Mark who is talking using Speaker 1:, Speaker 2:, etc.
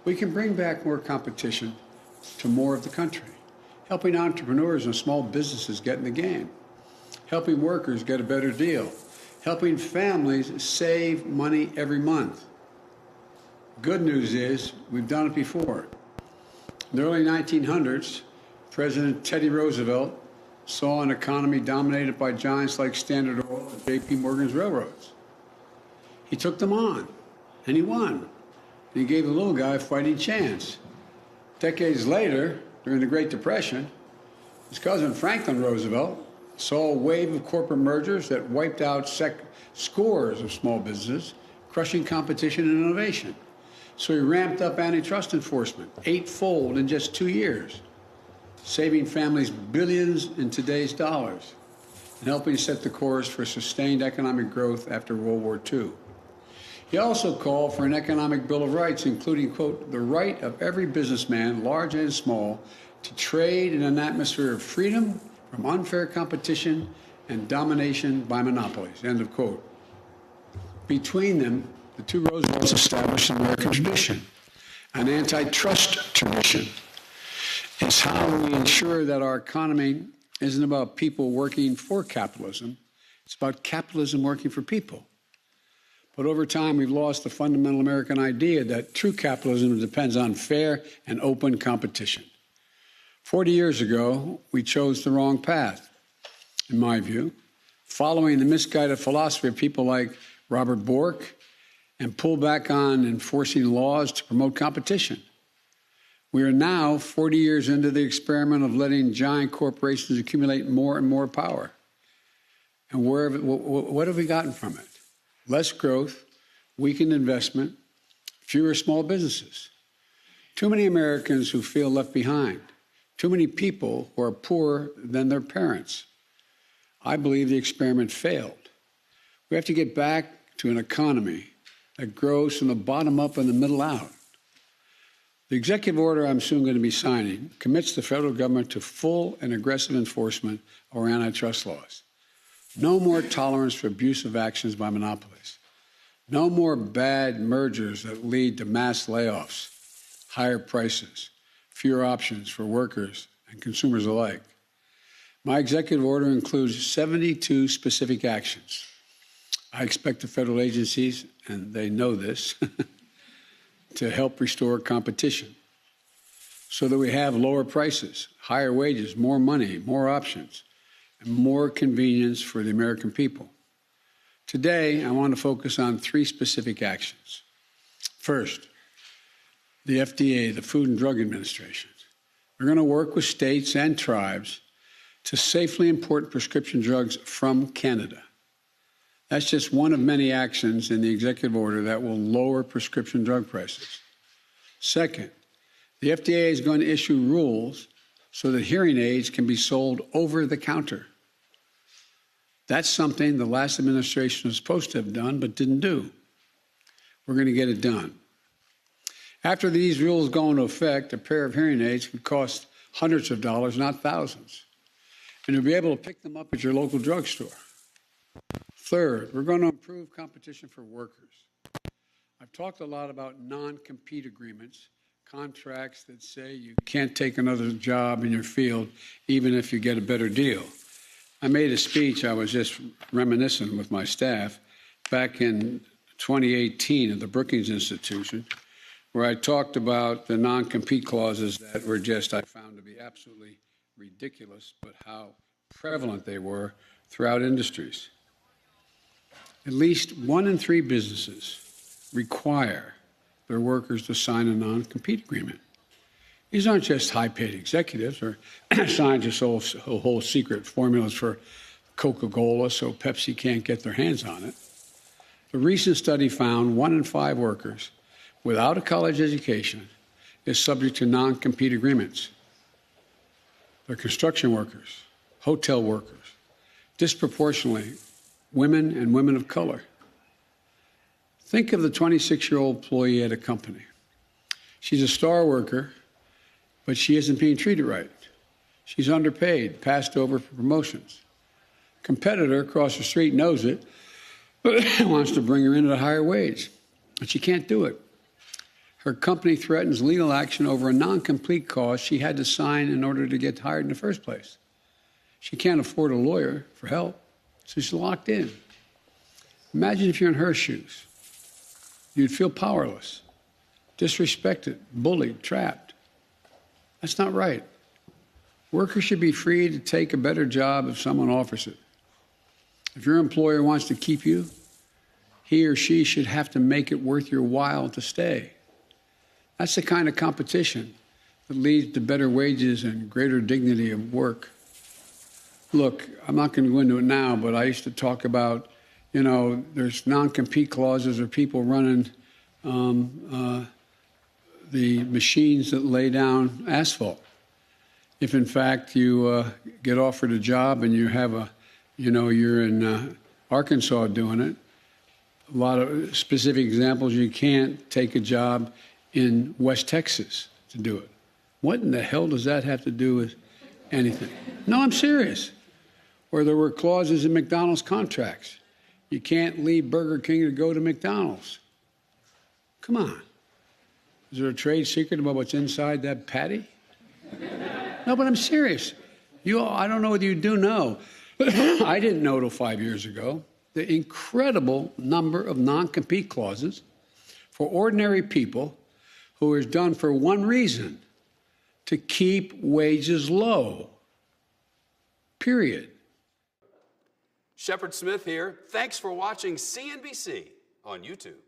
Speaker 1: We can bring back more competition to more of the country, helping entrepreneurs and small businesses get in the game, helping workers get a better deal, helping families save money every month. Good news is we've done it before. In the early 1900s, President Teddy Roosevelt saw an economy dominated by giants like Standard Oil and J.P. Morgan's railroads. He took them on, and he won. And he gave the little guy a fighting chance. Decades later, during the Great Depression, his cousin Franklin Roosevelt saw a wave of corporate mergers that wiped out scores of small businesses, crushing competition and innovation. So he ramped up antitrust enforcement, eightfold in just 2 years, saving families billions in today's dollars and helping set the course for sustained economic growth after World War II. He also called for an economic Bill of Rights, including, quote, the right of every businessman, large and small, to trade in an atmosphere of freedom from unfair competition and domination by monopolies, end of quote. Between them, the two Roosevelts established an American tradition, an antitrust tradition. It's how we ensure that our economy isn't about people working for capitalism. It's about capitalism working for people. But over time, we've lost the fundamental American idea that true capitalism depends on fair and open competition. 40 years ago, we chose the wrong path, in my view, following the misguided philosophy of people like Robert Bork and pulled back on enforcing laws to promote competition. We are now 40 years into the experiment of letting giant corporations accumulate more and more power. And what have we gotten from it? Less growth, weakened investment, fewer small businesses. Too many Americans who feel left behind. Too many people who are poorer than their parents. I believe the experiment failed. We have to get back to an economy that grows from the bottom up and the middle out. The executive order I'm soon going to be signing commits the federal government to full and aggressive enforcement of our antitrust laws. No more tolerance for abusive actions by monopolies. No more bad mergers that lead to mass layoffs, higher prices, fewer options for workers and consumers alike. My executive order includes 72 specific actions. I expect the federal agencies, and they know this, to help restore competition so that we have lower prices, higher wages, more money, more options, and more convenience for the American people. Today, I want to focus on 3 specific actions. First, the FDA, the Food and Drug Administration. We're going to work with states and tribes to safely import prescription drugs from Canada. That's just one of many actions in the executive order that will lower prescription drug prices. Second, the FDA is going to issue rules so that hearing aids can be sold over the counter. That's something the last administration was supposed to have done but didn't do. We're going to get it done. After these rules go into effect, a pair of hearing aids could cost hundreds of dollars, not thousands. And you'll be able to pick them up at your local drugstore. Third, we're going to improve competition for workers. I've talked a lot about non-compete agreements, contracts that say you can't take another job in your field even if you get a better deal. I made a speech, I was just reminiscing with my staff, back in 2018 at the Brookings Institution, where I talked about the non-compete clauses that were just, I found to be absolutely ridiculous, but how prevalent they were throughout industries. At least 1 in 3 businesses require their workers to sign a non-compete agreement. These aren't just high-paid executives or scientists who hold secret formulas for Coca-Cola so Pepsi can't get their hands on it. The recent study found 1 in 5 workers without a college education is subject to non-compete agreements. They're construction workers, hotel workers, disproportionately women and women of color. Think of the 26-year-old employee at a company. She's a star worker, but she isn't being treated right. She's underpaid, passed over for promotions. Competitor across the street knows it, but wants to bring her in at a higher wage, but she can't do it. Her company threatens legal action over a non-compete clause she had to sign in order to get hired in the first place. She can't afford a lawyer for help, so she's locked in. Imagine if you're in her shoes. You'd feel powerless, disrespected, bullied, trapped. That's not right. Workers should be free to take a better job if someone offers it. If your employer wants to keep you, he or she should have to make it worth your while to stay. That's the kind of competition that leads to better wages and greater dignity of work. Look, I'm not going to go into it now, but I used to talk about, there's non-compete clauses or people running the machines that lay down asphalt. If, in fact, you get offered a job and you have you're in Arkansas doing it, a lot of specific examples, you can't take a job in West Texas to do it. What in the hell does that have to do with anything? No, I'm serious. Or there were clauses in McDonald's contracts. You can't leave Burger King to go to McDonald's. Come on. Is there a trade secret about what's inside that patty? No, but I'm serious. I don't know whether you do know. I didn't know till 5 years ago the incredible number of non-compete clauses for ordinary people who is done for one reason: to keep wages low. Period.
Speaker 2: Shepard Smith here. Thanks for watching CNBC on YouTube.